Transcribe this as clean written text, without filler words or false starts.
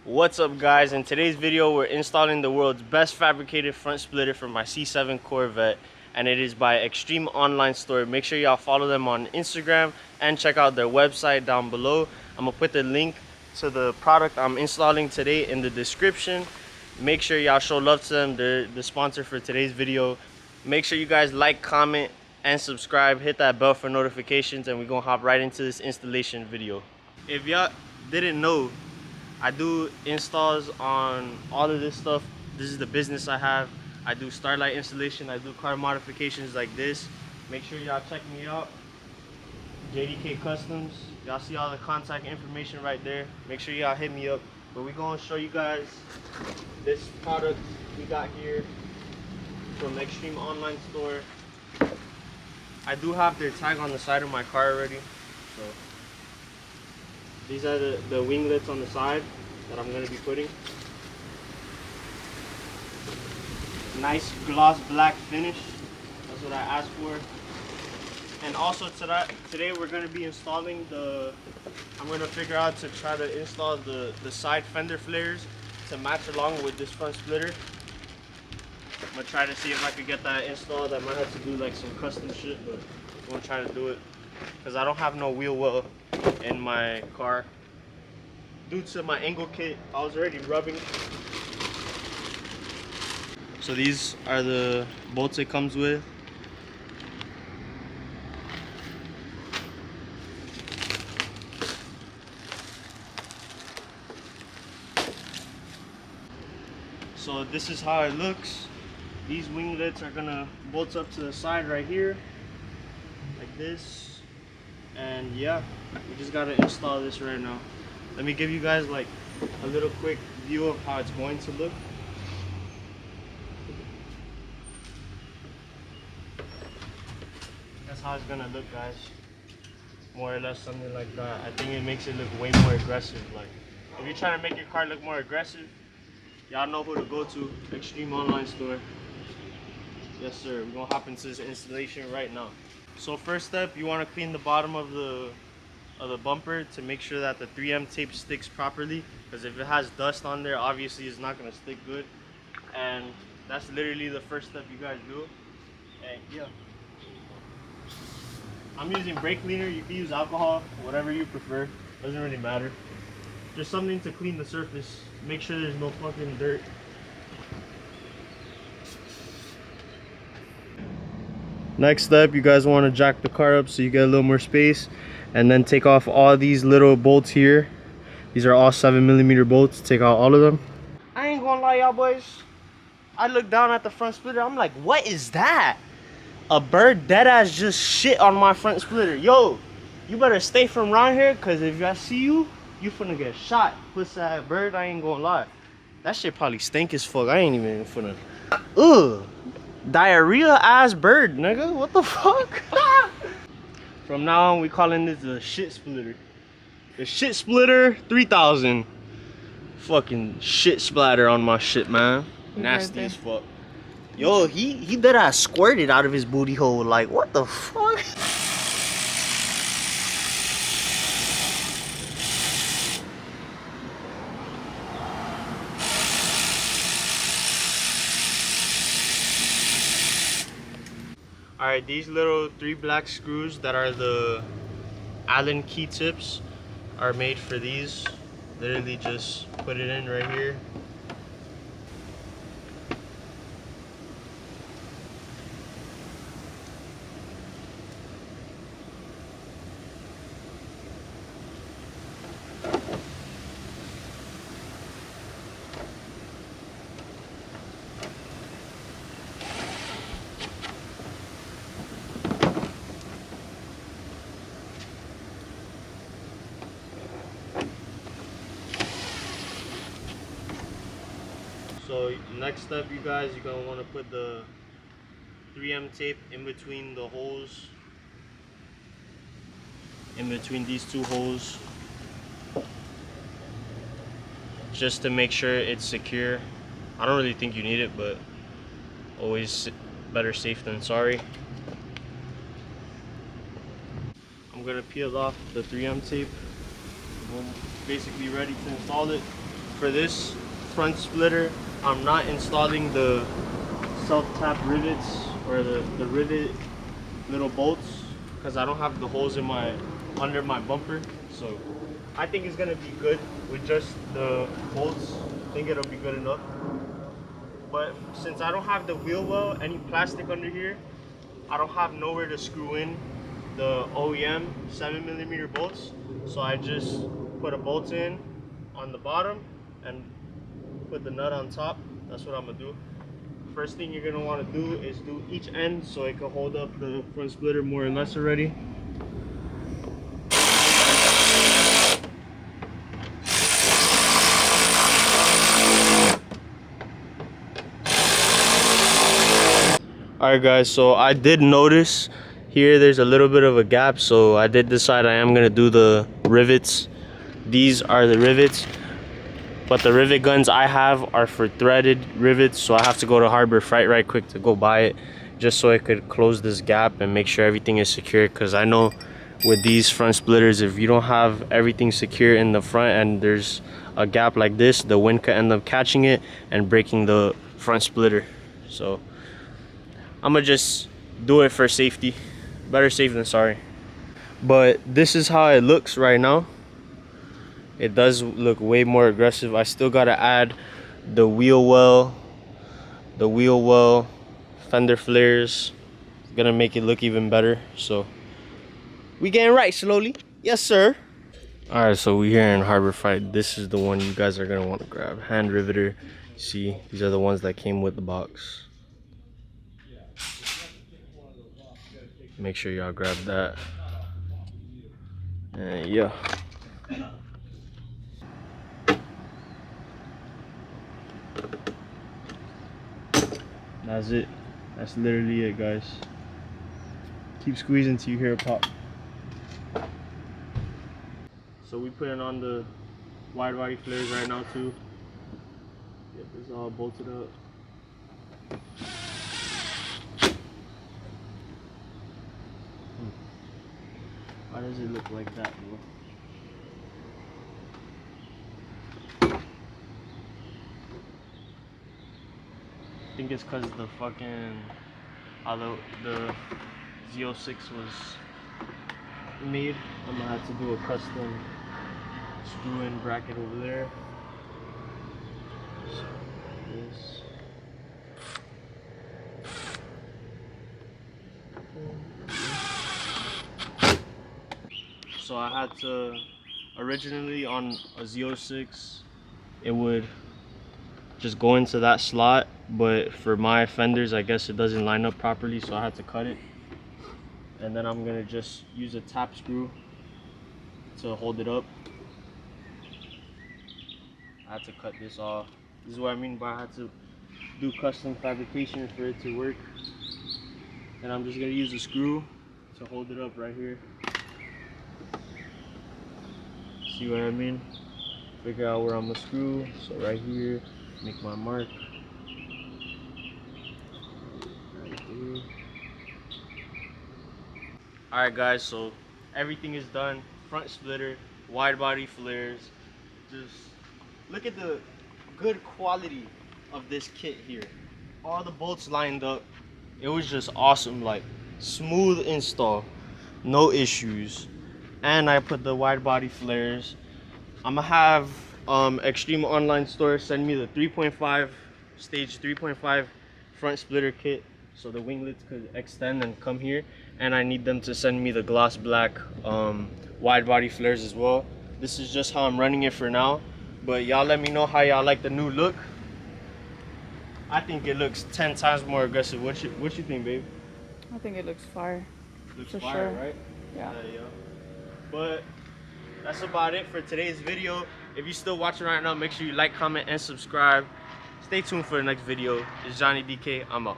What's up, guys? In today's video we're installing the world's best fabricated front splitter for my C7 Corvette, and it is by Extreme Online Store. Make sure y'all follow them on Instagram and check out their website down below. I'm gonna put the link to the product I'm installing today in the description. Make sure y'all show love to them. They're the sponsor for today's video. Make sure you guys like, comment, and subscribe. Hit that bell for notifications, and we're gonna hop right into this installation video. If y'all didn't know, I do installs on all of this stuff. This is the business I have. I do starlight installation. I do car modifications like this. Make sure y'all check me out. JDK Customs. Y'all see all the contact information right there. Make sure y'all hit me up. But we're gonna show you guys this product we got here from Extreme Online Store. I do have their tag on the side of my car already. So these are the winglets on the side that I'm going to be putting. Nice gloss black finish. That's what I asked for. And also today we're going to be installing I'm going to figure out to try to install the side fender flares to match along with this front splitter. I'm going to try to see if I could get that installed. I might have to do like some custom shit, but I'm going to try to do it because I don't have no wheel well in my car. Due to my angle kit, I was already rubbing. So these are the bolts it comes with. So this is how it looks. These winglets are gonna bolt up to the side right here, like this. And yeah, we just gotta install this right now. Let me give you guys like a little quick view of how it's going to look. That's how it's gonna look, guys. More or less something like that. I think it makes it look way more aggressive. Like, if you're trying to make your car look more aggressive, y'all know who to go to. Extreme Online Store. Yes, sir. We're gonna hop into this installation right now. So first step, you want to clean the bottom of the bumper to make sure that the 3M tape sticks properly, because if it has dust on there, obviously it's not going to stick good. And that's literally the first step you guys do. And yeah, I'm using brake cleaner. You can use alcohol, whatever you prefer, doesn't really matter. Just something to clean the surface, make sure there's no fucking dirt. Next step, you guys want to jack the car up so you get a little more space, and then take off all these little bolts here. These are all 7mm bolts. Take out all of them. I ain't gonna lie, y'all boys, I look down at the front splitter, I'm like, what is that? A bird deadass just shit on my front splitter. Yo, you better stay from around here, because if I see you, you finna get shot. Pussy ass bird, I ain't gonna lie. That shit probably stink as fuck. I ain't even finna. Ugh. Diarrhea ass bird, nigga. What the fuck? From now on, we calling this the shit splitter. The shit splitter 3000. Fucking shit splatter on my shit, man. Nasty as fuck. Yo, he did that squirted out of his booty hole. Like, what the fuck? Alright, these little 3 black screws that are the Allen key tips are made for these. Literally just put it in right here. So next step, you guys, you're gonna want to put the 3M tape in between the holes, in between these 2 holes, just to make sure it's secure. I don't really think you need it, but always better safe than sorry. gonna peel off the 3M tape. I'm basically ready to install it. for this front splitter, I'm not installing the self-tap rivets or the rivet little bolts because I don't have the holes in my under my bumper. So I think it's gonna be good with just the bolts. I think it'll be good enough. But since I don't have the wheel well, any plastic under here, I don't have nowhere to screw in the OEM 7mm bolts. So I just put a bolt in on the bottom and put the nut on top. That's what I'm gonna do. First thing you're gonna wanna do is do each end so it can hold up the front splitter more or less already. Alright guys, so I did notice here there's a little bit of a gap, so I did decide I am gonna do the rivets. These are the rivets, but the rivet guns I have are for threaded rivets, so I have to go to Harbor Freight right quick to go buy it, just so I could close this gap and make sure everything is secure. Because I know with these front splitters, if you don't have everything secure in the front and there's a gap like this, the wind could end up catching it and breaking the front splitter. So I'm gonna just do it for safety. Better safe than sorry. But this is how it looks right now. It does look way more aggressive. I still gotta add the wheel well, fender flares. Gonna make it look even better. So we getting right slowly. Yes, sir. All right, so we here in Harbor Freight. This is the one you guys are gonna want to grab. Hand riveter. See, these are the ones that came with the box. Make sure y'all grab that. And yeah. That's it. That's literally it, guys. Keep squeezing till you hear a pop. So we putting on the wide body flares right now too. Get this all bolted up. Why does it look like that, bro? I think it's because the fucking how the Z06 was made. I'm gonna have to do a custom screw-in bracket over there. So this. So I had to, originally on a Z06, it would just go into that slot, but for my fenders, I guess it doesn't line up properly, so I had to cut it. And then I'm gonna just use a tap screw to hold it up. I had to cut this off. This is what I mean by I had to do custom fabrication for it to work. And I'm just gonna use a screw to hold it up right here. See what I mean? Figure out where I'm gonna screw. So right here, make my mark. Right here. Alright guys, so everything is done. Front splitter, wide body flares. Just look at the good quality of this kit here. All the bolts lined up. It was just awesome, like smooth install, no issues. And I put the wide body flares. I'm gonna have Extreme Online Store send me the 3.5 stage 3.5 front splitter kit so the winglets could extend and come here, and I need them to send me the gloss black wide body flares as well. This is just how I'm running it for now, but y'all let me know how y'all like the new look. I think it looks 10 times more aggressive. What you think, babe? I think it looks fire. Looks for fire, sure. right? Yeah. But that's about it for today's video. If you're still watching right now, make sure you like, comment, and subscribe. Stay tuned for the next video. It's Johnny DK. I'm out.